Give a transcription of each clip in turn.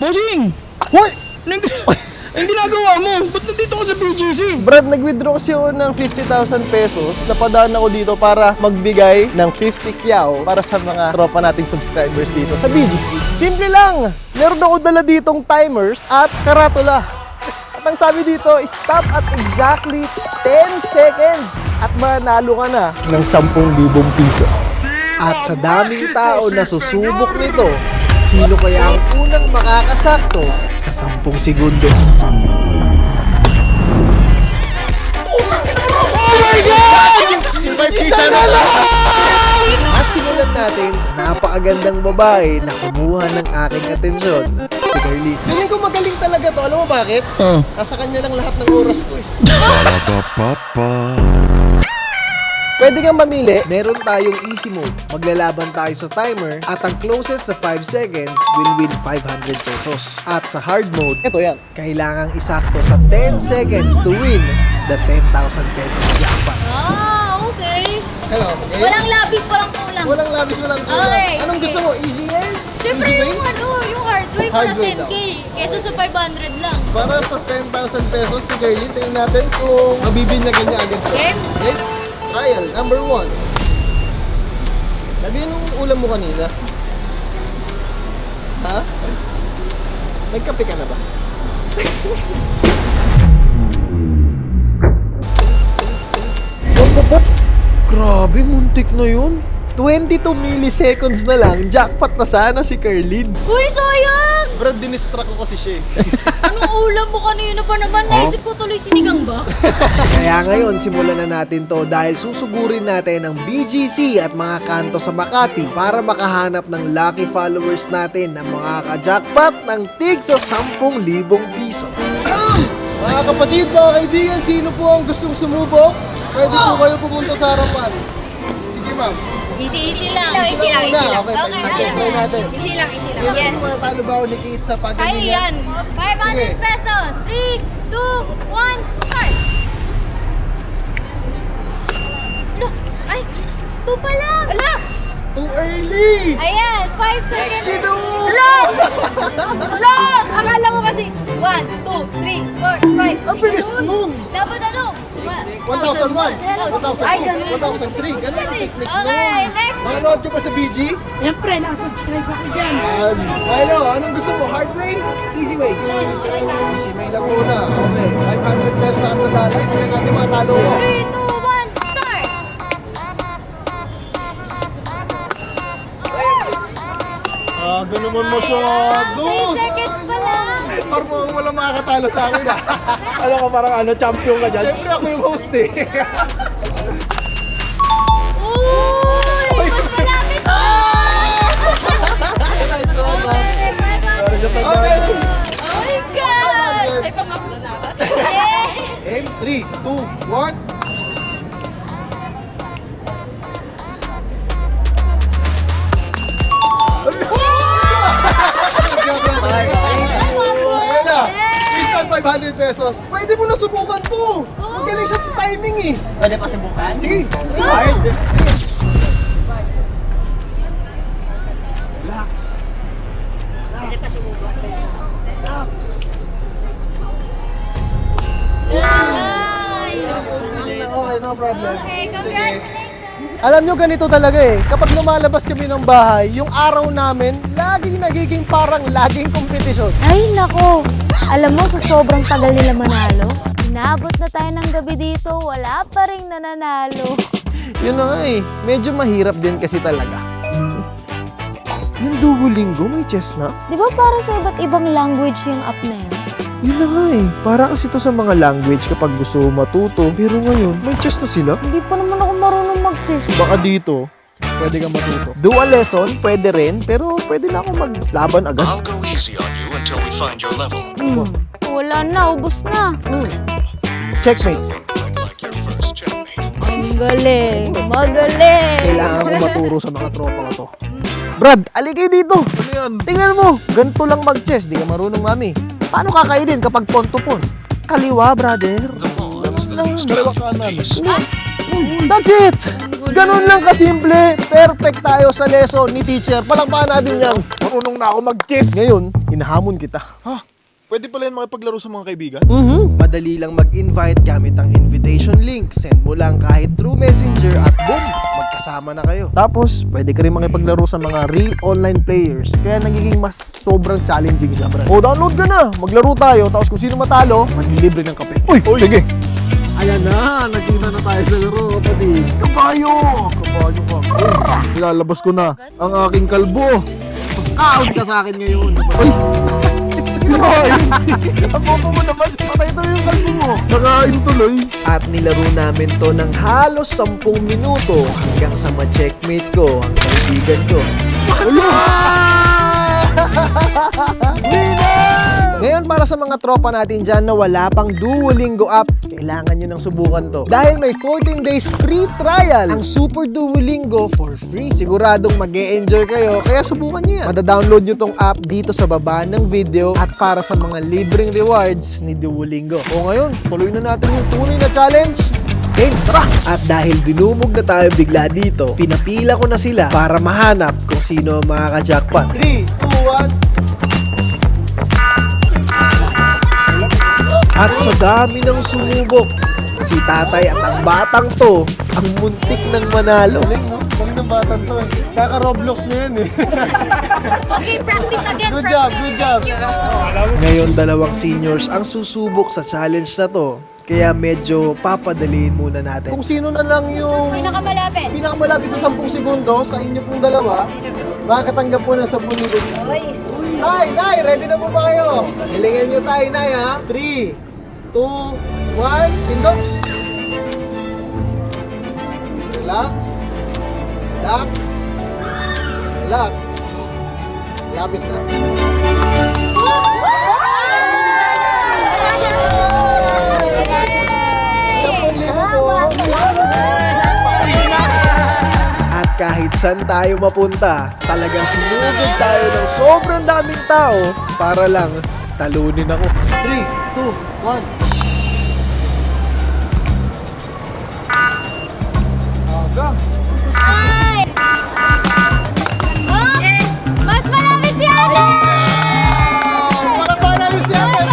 Bossing! What? Ang ginagawa mo? Ba't nandito ako sa BGC? Brad, nag-withdraw kasi ako ng 50,000 pesos. Napadaan ako dito para magbigay ng 50 kyaw para sa mga tropa nating subscribers dito sa BGC. Simple lang! Meron ako dala ditong timers at karatula. At ang sabi dito, stop at exactly 10 seconds at manalo ka na ng 10,000 piso. At sa daming tao na susubok nito, sino kaya ang unang makakasakto sa 10 segundo? Oh my God! Isa na lang! At simulan natin sa napakagandang babae na kumuha ng aking atensyon, si Carly. Feeling ko magaling talaga to. Alam mo bakit? Nasa kanya lang lahat ng oras ko eh. Pwede kang mamili. Meron tayong easy mode. Maglalaban tayo sa timer at ang closest sa 5 seconds will win 500 pesos. At sa hard mode, ito yan. Kailangang isakto sa 10 seconds to win the 10,000 pesos jackpot. Ah, okay. Hello, okay? Walang labis, walang kulang. Walang labis, walang kulang. Okay, Anong sige. gusto mo? Easy yes? Siyempre Easy yung way? yung hard way Hard para way 10k. Kesa sa 500 lang. Para sa 10,000 pesos ni Carly, tingnan natin kung mabibinyagan niya agad. Okay? Okay? Trial number 1. Lagyan nung ulam mo kanina. Ha? Nagkape ka na ba? Pop! Grabe, muntik na yun. 22 milliseconds na lang, jackpot na sana si Carlin. Uy, sayang! Brad, dinistract ko kasi siya eh. Anong ulam mo kanina pa naman? Naisip ko tuloy sinigang ba? Kaya ngayon, simulan na natin to dahil susugurin natin ang BGC at mga kanto sa Makati para makahanap ng lucky followers natin na makaka-jackpot ng tig sa 10,000 piso. Mga kapatid, mga kaibigan, sino po ang gustong sumubok? Pwede po kayo pumunta sa harapan. Sige ma'am. Easy lang. Easy lang. Okay, Okay, natin. Easy lang. Yan Yes. ang matalo ba ako ni Kate sa Kaya pagkain niya? yan. 500 pesos. 3, 2, 1, start! Ano? Ay, 2 pa lang. Ala! Too early! Ayan, 5 seconds. Ginoon! Ala! Ala! Akala ko kasi 1, 2, 3, 4, 5. Ang bilis nun! Dapat ano? 1,001, 1,002, 1,003. Ganun ang picnic nun. Okay, next. Nakanood ko pa sa BG? Siyempre, nakasubscribe ako dyan. Hello, anong gusto mo? Hard way? Easy way? Easy way lang muna. Okay, 500 pesos na sa lalay. Tingnan natin mga talo ko. 3, 2, 1, start! Ganun naman masyado. 10 seconds pa lang. Parang walang makakatalo sa akin. Alam ko parang champion ka dyan. Siyempre ako yung host eh. Uy! Mas malapit pa! Nice one, ma'am. Okay, Okay. Oh my God! Ay, pang-upload na ba? Yeah! Aim, 3, 2, 1. Ayan na. Instant 500 pesos. Pwede mo na subukan to. Magaling siya sa timing eh. Pwede pa subukan? Sige. Hard. Relax. Relax. Ay! Okay, no problem. Okay, congratulations! Alam nyo, ganito talaga eh. Kapag lumalabas kami ng bahay, yung araw namin, laging nagiging parang laging kompetisyon. Ay, nako! Alam mo, sa sobrang tagal nila manalo, inabot na tayo ng gabi dito, wala pa rin nananalo. Yun na nga eh. Medyo mahirap din kasi talaga. Yung Duolingo, may chess na? Di ba para sa iba't ibang language yung app na yan? Yun na nga eh. Para kasi to sa mga language kapag gusto mo matuto. Pero ngayon, may chess na sila. Hindi pa naman ako marunong mag-chess. Baka dito, pwede kang matuto. Dual lesson, pwede rin. Pero pwede na ako maglaban agad. I'll go easy on you until we find your level. Wala na, ubos na. Checkmate. I'd like your first checkmate. Ang galing, magaling. Kailangan ko maturo sa mga tropa ko to. Brad, aligay dito. Ano yan? Tingnan mo, ganito lang mag-chess. Di ka marunong, mami. Paano kakainin kapag pon-to-pon? Kaliwa, brother. The pawn is the least valuable piece. That's it! Ganun lang kasimple. Perfect tayo sa lesson ni teacher. Palakpakan natin yan. marunong na ako mag-kiss. Ngayon, hinahamon kita. Ha? Pwede pala yan makipaglaro sa mga kaibigan? Madali lang mag-invite gamit ang invitation link. Send mo lang kahit through Messenger at boom, magkasama na kayo. Tapos, pwede ka rin makipaglaro sa mga real online players. Kaya nagiging mas sobrang challenging siya, bro. O, download ka na. Maglaro tayo. Tapos kung sino matalo, manlilibre ng kape. Uy, sige. Ayan na, nakita na tayo sa laro, kapatid. Kabayo! Kabayo ka. Uy, ilalabas ko na ang aking kalbo. Out ka sa akin ngayon. Uy! Hoy! Ang bobo mo naman, patay tuloy yung kalbo mo. Nakain tuloy. At nilaro namin to ng halos 10 minuto hanggang sa ma-checkmate ko ang kaibigan ko. Ngayon para sa mga tropa natin dyan na wala pang Duolingo app, kailangan nyo nang subukan to. Dahil may 14 days free trial ang Super Duolingo for free. Siguradong mag-e-enjoy kayo, kaya subukan nyo yan. Mada-download nyo tong app dito sa baba ng video at para sa mga libreng rewards ni Duolingo. O ngayon, tuloy na natin yung tunay na challenge. Okay, tara! At dahil dinumog na tayo bigla dito, pinapila ko na sila para mahanap kung sino ang makaka-jackpot. 3, 2, 1... At sa dami ng sumubok, si tatay at ang batang to, ang muntik ng manalo. Galing ng batang to eh. Kaka-Roblox niya yan eh. Okay, practice again. Good job, good job. Ngayon, dalawang seniors ang susubok sa challenge na to. Kaya medyo papadaliin muna natin. Kung sino na lang yung pinakamalapit sa 10 segundo sa inyo pong dalawa, makakatanggap po ng 10,000. Nay, ready na po ba kayo? Hilingan nyo tayo, Nay, ha? 3, 2, 1, pindok. Relax. Relax. Relax. Lapit na. At kahit saan tayo mapunta, talagang sinugod tayo ng sobrang daming tao para lang talunin ako. 3, 2, 1. Aga. Ay! Oh! Mas malapit si Ate! Palakpakan natin si Ate!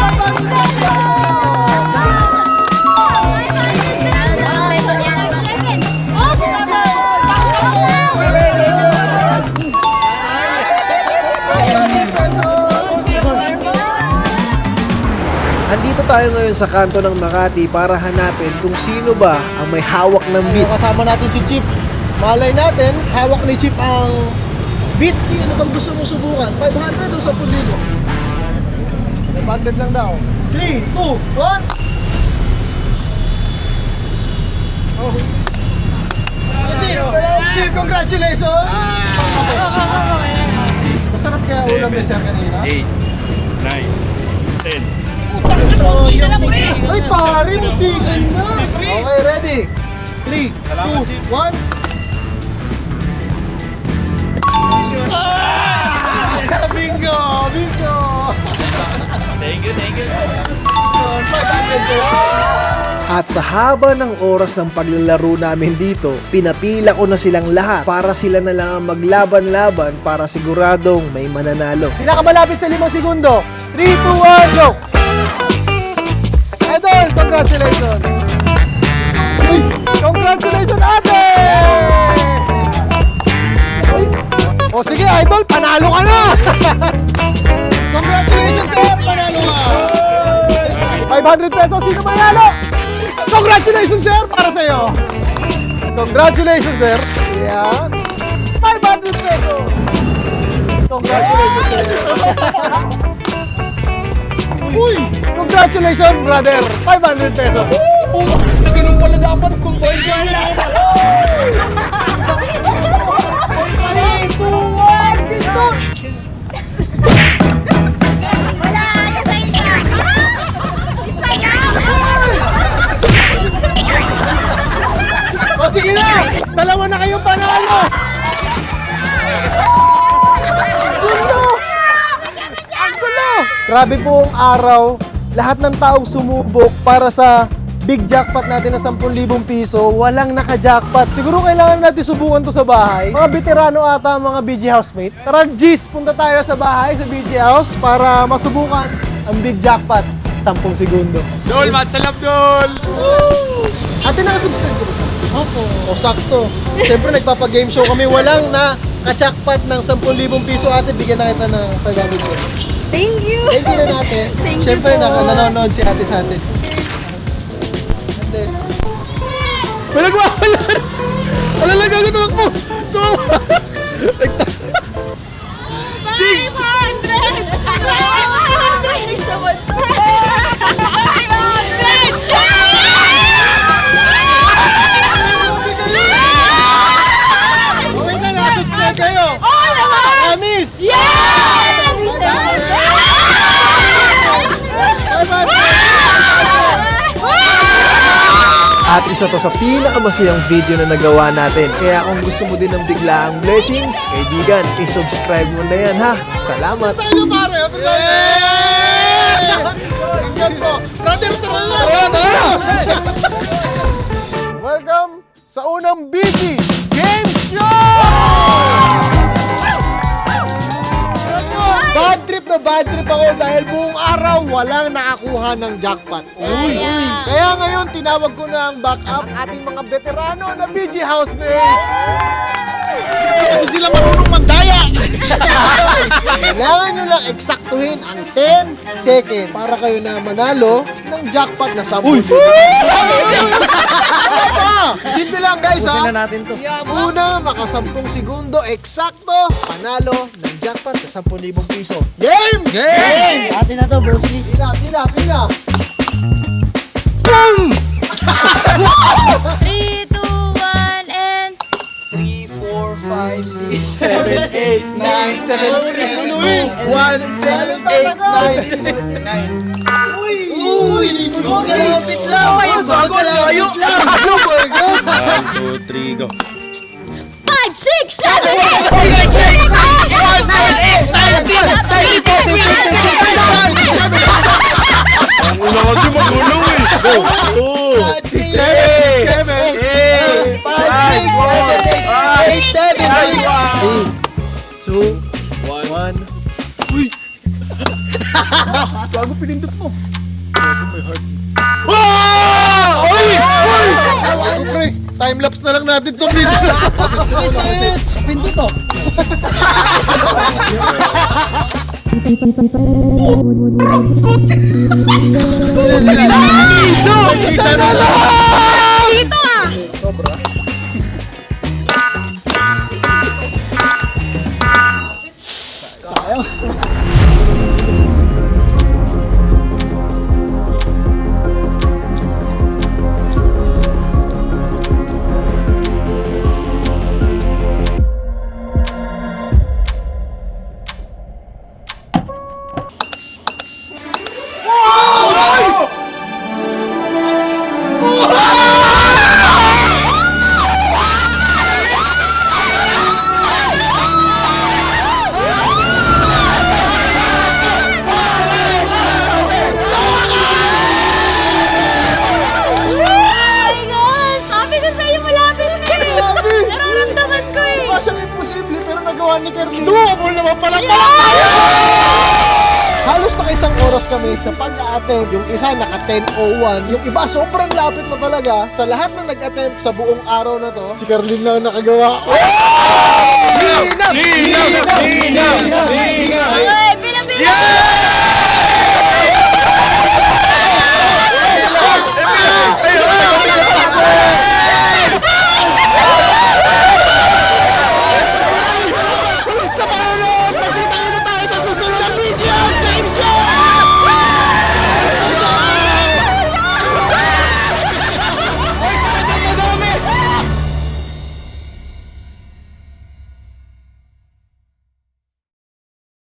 Andito tayo ngayon sa kanto ng Makati para hanapin kung sino ba ang may hawak ng beat. Kasama natin si Chip. Malay natin, hawak ni Chip ang beat. Ano bang gusto mong subukan? 500 o 10,000? 500 lang daw. 3, 2, 1! Oh. Chip, congratulations! Masarap kaya ulam ni Sir kanina? 8, 9, 10. Ay, pare, mutigan na! Okay, ready? 3, 2, 1. Bingo! Bingo! Thank you. At sa haba ng oras ng paglalaro namin dito, pinapila ko na silang lahat para sila na lang ang maglaban-laban para siguradong may mananalo. Pinakamalapit sa 5 segundo. 3, 2, 1, go! Idol, congratulations! Uy, congratulations, ate! Uy. O sige, Idol, panalo ka na! Congratulations, sir! Panalo ka! 500 pesos, sino manalo? Congratulations, sir! Para sa'yo! Congratulations, sir! Yan! 500 pesos! Congratulations, sir! Uy! Congratulations, brother! 500 pesos! Ganun pala dapat kung boy ka na. 3, 2, 1, pindot! Wala! Ano sa inyo? Isa yan! O sige na! Dalawa na kayong panalo! Gulo! Ang gulo! Grabe po ang araw. Lahat ng taong sumubok para sa big jackpot natin na 10,000 piso, walang naka-jackpot. Siguro kailangan natin subukan to sa bahay. Mga veterano ata, mga BG housemate. Tara, G's, punta tayo sa bahay, sa BG house, para masubukan ang big jackpot. 10 segundo. Dol, mat sa love, Dol! Ate, nakasubscribe ko ba siya? Opo. O, sakto. Siyempre, nagpapag-game show kami. Walang na-jackpot ng 10,000 piso. Ate, bigyan na kita ng 500 pesos. Thank you. Thank you na natin. Thank you Siyempre, po. nanonood si ate sa atin. Ate. Walang wala! Talaga ko tumakbo! Okay na, nakasubscribe kayo! Promise! At isa to sa pinakamasayang video na nagawa natin. Kaya kung gusto mo din ng biglaang blessings, kaibigan, i-subscribe mo na yan ha. Salamat! Tayo pare! Happy birthday! Yes po! Brother, tara! Welcome sa unang BG Game Show! Bad trip ako dahil buong araw walang nakakuha ng jackpot. Kaya ngayon tinawag ko na ang backup ating mga veterano na BG housemate. Kasi sila marunong mandaya. Kailangan nyo lang eksaktuhin ang 10 second para kayo na manalo ng jackpot na 10,000. Simple lang guys ha. Una, maka 10 segundo, eksakto, panalo ng jackpot na 10,000 piso. Game! Game! Ate na to, bro. Pila! 3, 2, 1, and... 3, 4, 5, 6, 7, 8, 9, 7, 6, 1, 7, 8, 9, 9. Uy! Kalapit lang! Kalapit lang! Oh my God! 1, 2, 3, go. 5, 6, 7, 8! Ang una kasi magulong eh. Go. 2, 7, 8, 5, 6, 7, 8, 9. 3, 2, 1. Bago pinindot mo. Oy! Pre, time-lapse na lang natin itong video. Pinto to. Isa na lang! ni Kerlin. Doable naman pala Halos naka isang oras kami sa pag-a-attempt. Yung isa naka 10:01. Yung iba sobrang lapit na talaga. Sa lahat na nag-attempt sa buong araw na to, si Kerlin lang nakagawa. Linaw! Linaw! Linaw! Linaw! Ay, pinapila!